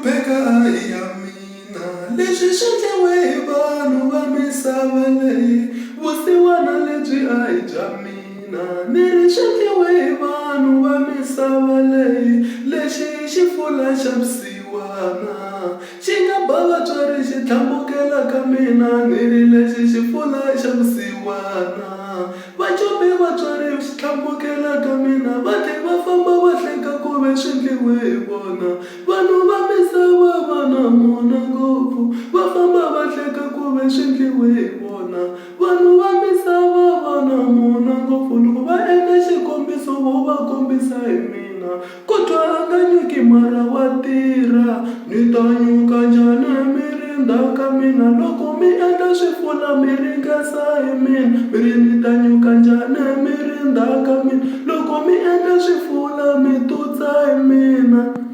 hlupheka a hi ya mina leswi swi endliwe hi vanhu va misava leyi vusiwana lebyi a hi bya mina ni ri swi endliwe hi vanhu va misava leyi lexi xifula xa vusiwana xi nga ba vatswari xi tlhambukela ka mina ni ri lexi xifula xa vusiwana vacopi vatswari xi tlhambukela ka mina va tlhe va famba va hleka ku ve swi endliwe hi vona vanhu va misava va na mona ngopfu va famba va hleka ku ve swi endliwe hi vona vanhu va misava va na mona ngopfu loko va endla xikombiso vo va kombisa hi mina ku twa a nga nyuki mara wa tirha ni ta nyuka njhani mi ri ndzhaka mina loko mi endla swifula mi ringesa hi mina mi ri ni ta nyuka njhani mi ri ndzhaka mina loko mi endla swifula mi tutsa hi mina.